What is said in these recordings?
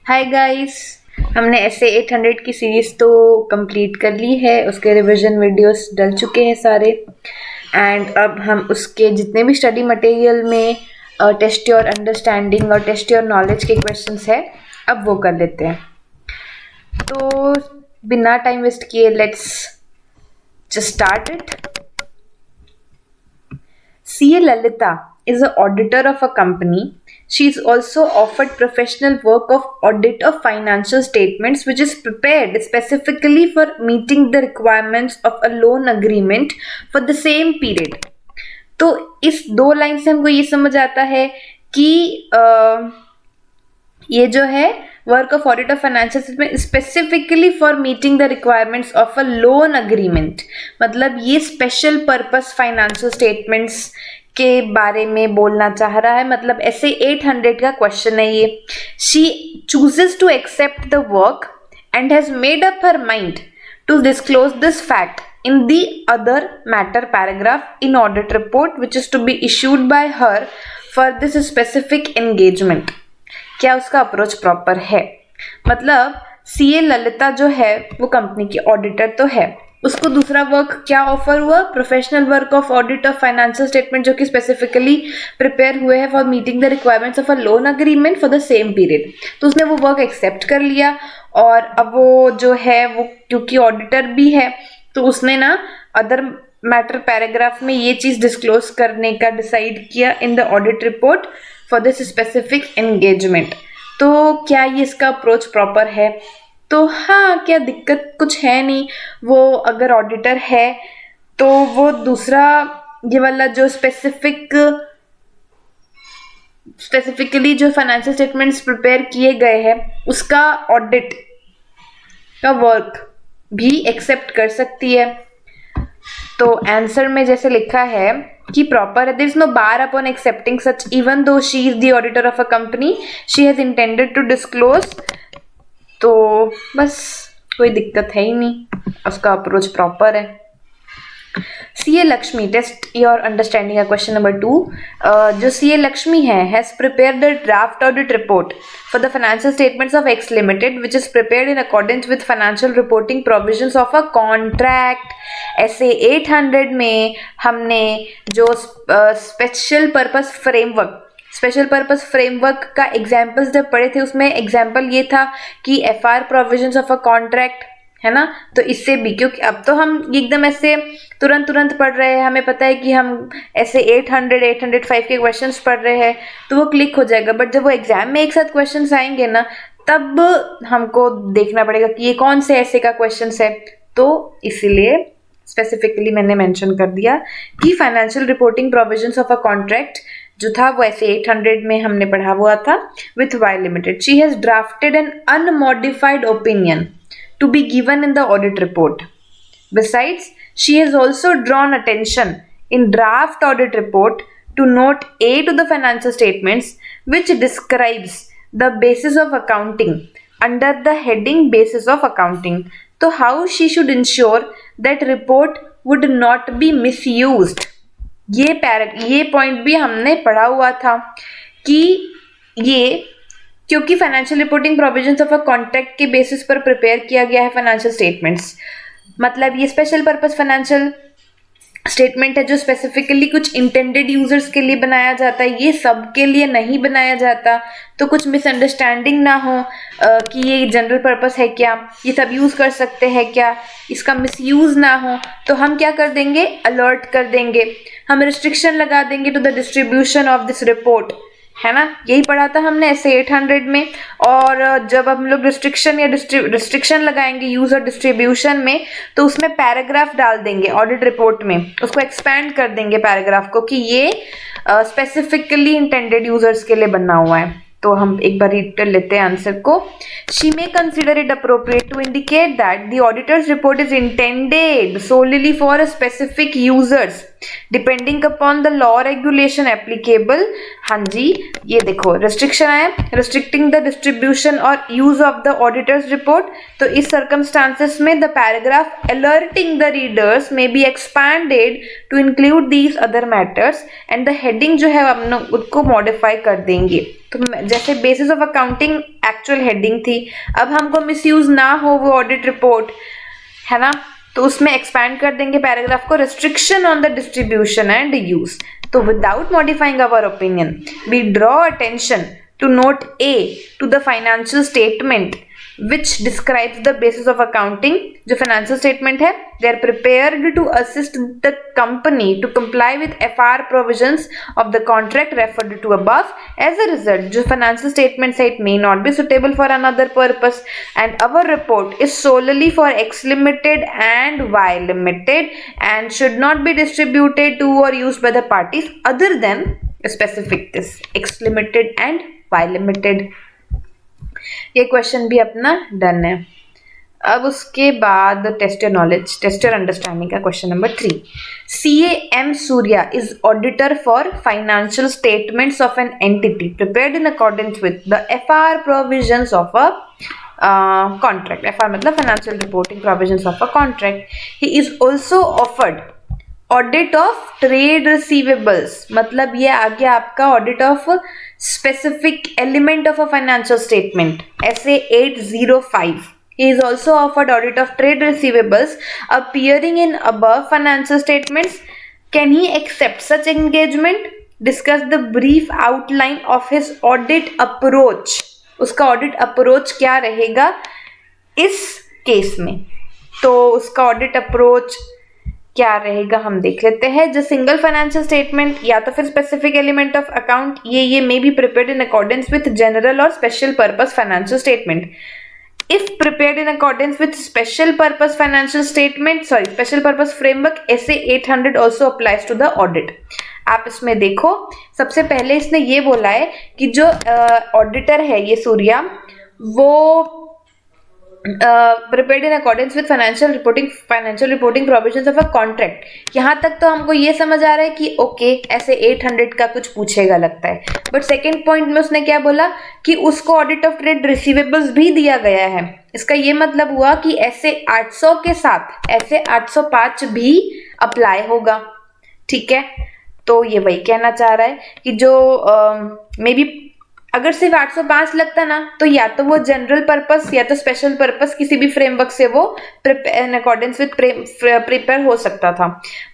Hi guys. हमने ऐसे 800 की सीरीज तो कंप्लीट कर ली है, उसके रिवीजन वीडियोस डल चुके हैं सारे। एंड अब हम उसके जितने भी स्टडी मटेरियल में टेस्ट योर अंडरस्टैंडिंग और टेस्ट योर नॉलेज के क्वेश्चंस है, अब वो कर लेते हैं। तो बिना टाइम वेस्ट किए let's just start it. CA Lalita is an auditor of a company. She is also offered professional work of audit of financial statements, which is prepared specifically for meeting the requirements of a loan agreement for the same period. तो इस दो line से हमको ये समझ आता है कि ये जो है work of audit of financial statement specifically for meeting the requirements of a loan agreement, मतलब ये स्पेशल पर्पस फाइनेंशियल स्टेटमेंट्स के बारे में बोलना चाह रहा है। मतलब ऐसे 800 का क्वेश्चन है ये। She chooses to accept the work and has made up her mind to disclose this fact in the other matter paragraph in audit report which is to be issued by her for this specific engagement। क्या उसका approach proper है? मतलब CA Lalita जो है वो company की auditor तो है, उसको दूसरा वर्क क्या ऑफर हुआ? Professional work of audit of financial statement, जो कि स्पेसिफिकली प्रिपेयर हुए हैं for meeting the requirements of a loan agreement for the same period. तो उसने वो वर्क एक्सेप्ट कर लिया और अब वो जो है वो क्योंकि ऑडिटर भी है तो उसने ना अदर मैटर पैराग्राफ में ये चीज डिस्क्लोज करने का डिसाइड किया in the audit report for this specific engagement. तो क्या ये इसका अप्रोच प्रॉपर है? तो हाँ, क्या दिक्कत कुछ है नहीं। वो अगर ऑडिटर है तो वो दूसरा ये वाला जो स्पेसिफिकली जो फाइनेंशियल स्टेटमेंट्स प्रिपेयर किए गए हैं उसका ऑडिट का वर्क भी एक्सेप्ट कर सकती है। तो आंसर में जैसे लिखा है कि प्रॉपर है, there is no bar upon accepting such even though she is the auditor of a company she has intended to disclose. तो बस कोई दिक्कत है ही नहीं, उसका अप्रोच प्रॉपर है। CA Lakshmi, test your understanding का question number 2। जो CA Lakshmi है has prepared the draft audit report for the financial statements of X Limited which is prepared in accordance with financial reporting provisions of a contract। ऐसे 800 में हमने जो special purpose framework का examples जब पढ़े थे उसमें एग्जाम्पल ये था कि FR provisions of a contract, है ना। तो इससे भी, क्योंकि अब तो हम एकदम ऐसे तुरंत पढ़ रहे हैं, हमें पता है कि हम ऐसे 805 के क्वेश्चंस पढ़ रहे हैं तो वो क्लिक हो जाएगा। बट जब वो एग्जाम में एक साथ क्वेश्चंस आएंगे ना तब हमको देखना पड़ेगा कि ये कौन से ऐसे का क्वेश्चंस है। तो इसीलिए स्पेसिफिकली मैंने मेंशन कर दिया कि financial reporting provisions of a contract जो था वो ऐसे 800 में हमने पढ़ा हुआ था with Y limited. She has drafted an unmodified opinion to be given in the audit report. Besides, she has also drawn attention in draft audit report to note A to the financial statements which describes the basis of accounting under the heading basis of accounting. So how she should ensure that report would not be misused. ये point भी हमने पढ़ा हुआ था कि ये क्योंकि financial reporting provisions of a contract के बेसिस पर प्रिपेयर किया गया है फाइनेंशियल स्टेटमेंट्स, मतलब ये स्पेशल पर्पस फाइनेंशियल स्टेटमेंट है जो स्पेसिफिकली कुछ इंटेंडेड यूजर्स के लिए बनाया जाता है, ये सब के लिए नहीं बनाया जाता। तो कुछ मिसअंडरस्टैंडिंग ना हो कि ये जनरल पर्पस है क्या, ये सब यूज कर सकते हैं क्या, इसका मिसयूज ना हो, तो हम क्या कर देंगे, अलर्ट कर देंगे, हम रिस्ट्रिक्शन लगा देंगे to the distribution of this report, है ना। यही पढ़ा था हमने ऐसे 800 में। और जब हम लोग रिस्ट्रिक्शन लगाएंगे यूजर डिस्ट्रीब्यूशन में तो उसमें पैराग्राफ डाल देंगे ऑडिट रिपोर्ट में, उसको एक्सपैंड कर देंगे पैराग्राफ को कि ये स्पेसिफिकली इंटेंडेड यूजर्स के लिए बनना हुआ है। तो हम एक बार रीड कर लेते हैं आंसर को। She may consider it appropriate to indicate that the auditor's report is intended solely for a specific users depending upon the law regulation applicable. हाँ जी, ये देखो रिस्ट्रिक्शन है, रिस्ट्रिक्टिंग द डिस्ट्रीब्यूशन और use of the auditor's report. तो इस circumstances में the paragraph alerting the readers may be expanded to include these other matters, and the heading जो है हम उसको मॉडिफाई कर देंगे। तो जैसे basis of accounting actual heading थी, अब हमको मिसयूज ना हो वो ऑडिट रिपोर्ट, है ना, तो उसमें एक्सपैंड कर देंगे पैराग्राफ को, restriction on the distribution and use. तो without modifying our opinion we draw attention to note A to the financial statement which describes the basis of accounting। जो financial statement है, they are prepared to assist the company to comply with FR provisions of the contract referred to above। As a result, जो financial statement है, it may not be suitable for another purpose, and our report is solely for X Limited and Y Limited and should not be distributed to or used by the parties other than specific this X Limited and Y Limited। ये question भी अपना done है। अब उसके बाद test your knowledge, test your understanding का question number 3। CA M Surya is auditor for financial statements of an entity prepared in accordance with the FR provisions of a contract। FR मतलब financial reporting provisions of a contract। He is also offered audit of trade receivables, मतलब ये आ गया आपका audit of specific element of a financial statement, SA 805। He is also offered audit of trade receivables appearing in above financial statements। Can he accept such engagement? Discuss the brief outline of his audit approach। उसका audit approach क्या रहेगा इस case में, तो उसका audit approach क्या रहेगा हम देख लेते हैं। जो सिंगल फाइनेंशियल स्टेटमेंट या तो फिर स्पेसिफिक एलिमेंट ऑफ अकाउंट, ये may be prepared in accordance with general और special purpose financial statement. If prepared in accordance with special purpose financial statement, sorry special purpose framework, SA 800 also applies to the audit. आप इसमें देखो, सबसे पहले इसने ये बोला है कि जो ऑडिटर है ये सूर्या, वो prepared in accordance with financial reporting provisions of a contract। यहाँ तक तो हमको ये समझ आ रहा है कि ओके ऐसे 800 का कुछ पूछेगा लगता है, बट सेकेंड पॉइंट में उसने क्या बोला कि उसको ऑडिट ऑफ ट्रेड रिसीवेबल्स भी दिया गया है। इसका ये मतलब हुआ कि ऐसे 800 के साथ ऐसे 805 भी अप्लाई होगा, ठीक है। तो ये वही कहना चाह रहा है कि जो मे बी अगर सिर्फ 805 लगता ना, तो या तो वो जनरल पर्पस या तो स्पेशल पर्पस किसी भी फ्रेमवर्क से वो इन अकॉर्डेंस विद प्रिपेयर हो सकता था।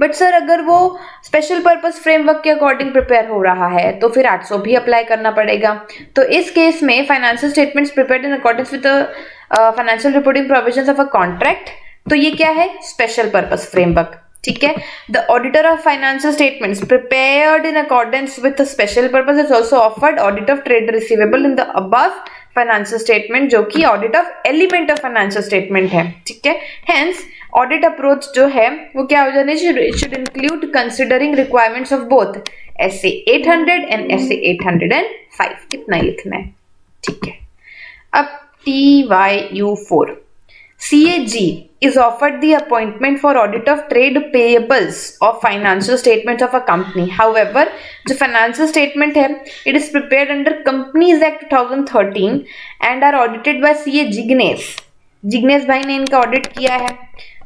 बट सर अगर वो स्पेशल पर्पस फ्रेमवर्क के अकॉर्डिंग प्रिपेयर हो रहा है तो फिर 800 भी अप्लाई करना पड़ेगा। तो इस केस में financial statements prepared in accordance with financial reporting provisions of a contract, तो ये क्या है, स्पेशल पर्पस फ्रेमवर्क, ठीक है। The auditor of financial statements prepared in accordance with special purpose is also offered audit of trade receivable in the above financial statement, जो कि audit of element of financial statement है, ठीक है। Hence audit approach जो है वो क्या हो जाना चाहिए, it should include considering requirements of both SA 800 and SA 805। कितना ही लिखना है, ठीक है। अब TYU4 CAG is offered the appointment for audit of trade payables of financial statements of a company। However, जो financial statement है, it is prepared under Companies Act 2013 and are audited by CA Jignesh। Jignesh भाई ने इनका audit किया है।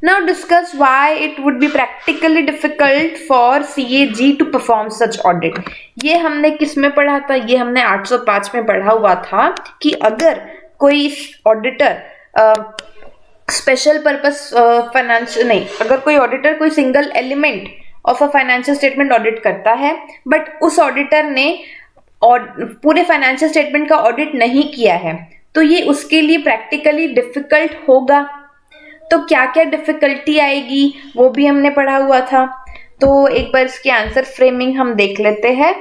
Now discuss why it would be practically difficult for CAG to perform such audit। ये हमने किस में पढ़ा था, ये हमने 805 में पढ़ा हुआ था कि अगर कोई ऑडिटर स्पेशल पर्पस फाइनेंशियल नहीं, अगर कोई ऑडिटर कोई single element of a financial statement audit करता है, बट उस ऑडिटर ने पूरे फाइनेंशियल स्टेटमेंट का ऑडिट नहीं किया है, तो ये उसके लिए प्रैक्टिकली डिफिकल्ट होगा। तो क्या क्या डिफिकल्टी आएगी वो भी हमने पढ़ा हुआ था। तो एक बार इसके आंसर फ्रेमिंग हम देख लेते हैं,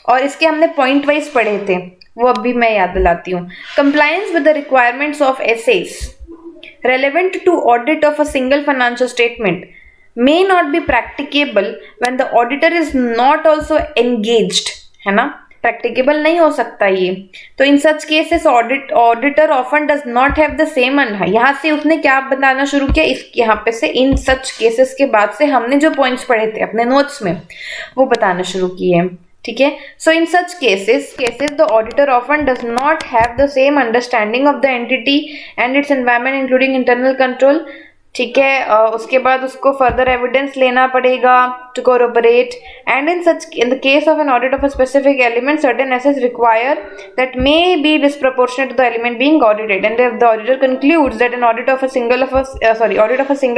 और इसके हमने पॉइंट वाइज पढ़े थे, वो अभी मैं याद दिलाती हूँ। Compliance with the requirements of SAs relevant to audit of a single financial statement may not be practicable when the auditor is not also engaged, है ना। प्रैक्टिकेबल नहीं हो सकता ये। तो in such cases auditor often does not have the same यहाँ से उसने क्या बताना शुरू किया, इस यहाँ पे से इन सच केसेस के बाद से हमने जो पॉइंट्स पढ़े थे अपने नोट्स में वो बताना शुरू किए। ठीक है, so in such cases the auditor often does not have the same understanding of the entity and its environment including internal control. ठीक है, उसके बाद उसको फर्दर एविडेंस लेना पड़ेगा to corroborate and in the case of an audit of a specific element certain assets require that may be disproportionate to the element being audited and if the auditor concludes that an audit of a single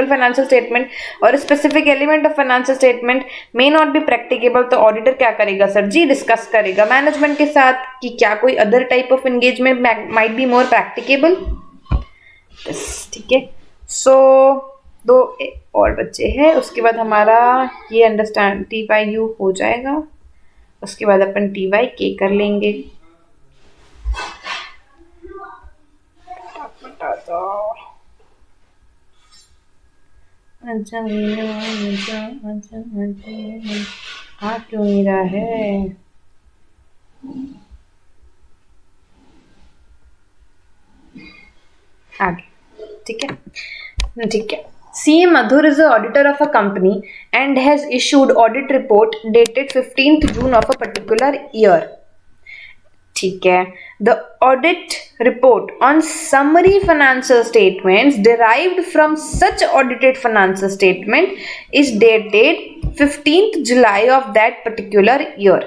financial statement और specific element of financial statement may not be practicable, तो auditor क्या करेगा sir जी, discuss करेगा management के साथ कि क्या कोई other type of engagement might be more practicable. ठीक है, सो 2 और बच्चे हैं, उसके बाद हमारा ये अंडरस्टैंड टी बाई यू हो जाएगा, उसके बाद अपन टी बाई के कर लेंगे। हाँ क्यों नहीं रहा है, आगे। ठीक है, CA Madhur is the auditor of a company and has issued audit report dated 15th June of a particular year. ठीक है, the audit report on summary financial statements derived from such audited financial statement is dated 15th July of that particular year.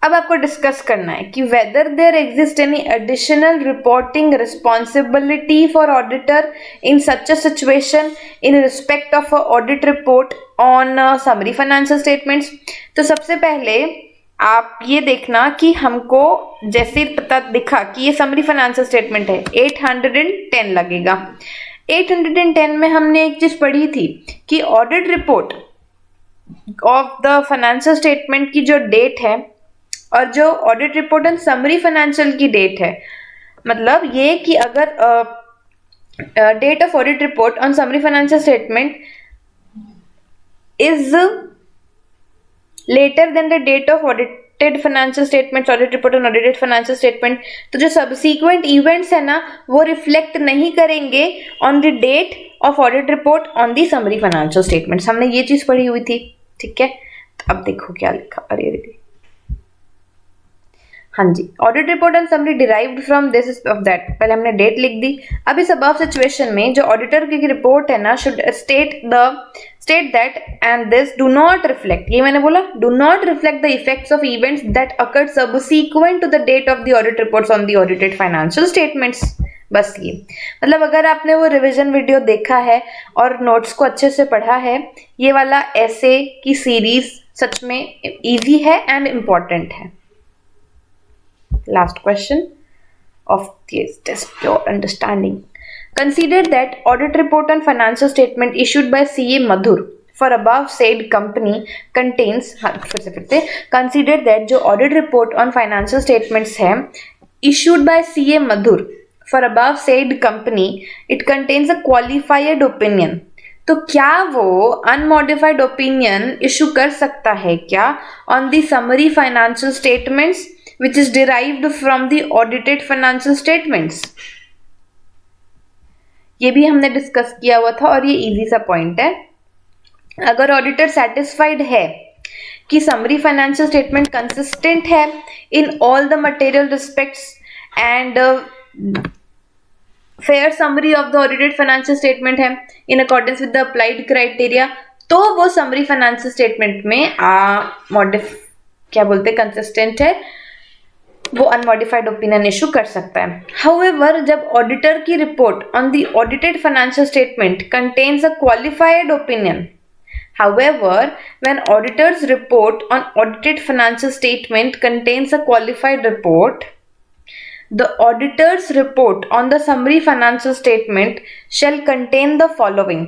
अब आपको discuss करना है कि whether there exist any additional reporting responsibility for auditor in such a situation in respect of a audit report on summary financial statements. तो सबसे पहले आप ये देखना कि हमको जैसे पता दिखा कि ये समरी फाइनेंशियल स्टेटमेंट है 810 लगेगा। 810 में हमने एक चीज पढ़ी थी कि audit report of the financial statement की जो डेट है और जो audit report on summary financial की डेट है, मतलब ये कि अगर date of audit report on summary financial statement is later than the date of audited financial statement, audit report on audited financial statement, तो जो सबसीक्वेंट इवेंट्स है ना वो रिफ्लेक्ट नहीं करेंगे on the date of audit report on the summary financial statements. हमने ये चीज पढ़ी हुई थी। ठीक है, तो अब देखो क्या लिखा, अरे हाँ जी, audit report and summary derived from this of that, पहले हमने डेट लिख दी। अब इस अबव सिचुएशन में जो ऑडिटर की रिपोर्ट है ना should state that and this do not reflect, ये मैंने बोला do not reflect the effects of events that occurred subsequent to the date of the audit reports on the audited financial statements. बस ये मतलब अगर आपने वो रिवीजन वीडियो देखा है और नोट्स को अच्छे से पढ़ा है, ये वाला ऐसे की सीरीज सच में इजी है एंड इम्पॉर्टेंट है। Last question of this test your understanding. Consider that audit report on financial statement issued by CA Madhur for above said company contains, consider that जो audit report on financial statements है issued by CA Madhur for above said company, it contains a qualified opinion. तो क्या वो unmodified opinion issue कर सकता है क्या on the summary financial statements which is derived from the audited financial statements? ये भी हमने डिस्कस किया हुआ था और ये इजी सा पॉइंट है। अगर ऑडिटर सेटिस्फाइड है कि समरी फाइनेंशियल स्टेटमेंट कंसिस्टेंट है in all the material respects and fair summary of the audited financial statement है in accordance with the applied criteria, तो वो समरी फाइनेंशियल स्टेटमेंट में क्या बोलते हैं कंसिस्टेंट है, वो अनमॉडिफाइड ओपिनियन इशू कर सकता है। हाउएवर जब ऑडिटर की report on the audited financial statement contains a qualified opinion, however when auditor's report on audited financial statement contains a qualified report, the auditor's report on the summary financial statement shall contain the following.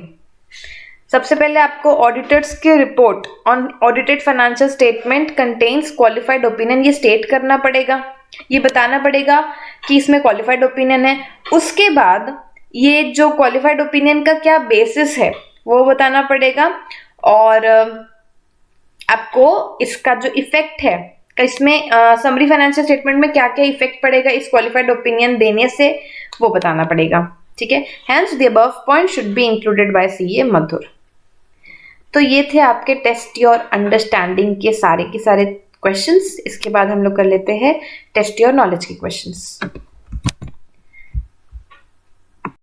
सबसे पहले आपको auditors की report on audited financial statement contains qualified opinion ये state करना पड़ेगा, ये बताना पड़ेगा कि इसमें क्वालिफाइड ओपिनियन है। उसके बाद ये जो क्वालिफाइड ओपिनियन का क्या बेसिस है वो बताना पड़ेगा और आपको इसका जो इफेक्ट है इसमें समरी फाइनेंशियल स्टेटमेंट में क्या क्या इफेक्ट पड़ेगा इस क्वालिफाइड ओपिनियन देने से, वो बताना पड़ेगा, ठीक है। Hence the above point should be included by CA Madhur. तो ये थे आपके टेस्ट योर अंडरस्टैंडिंग के सारे क्वेश्चंस। इसके बाद हम लोग कर लेते हैं टेस्ट योर नॉलेज के क्वेश्चंस।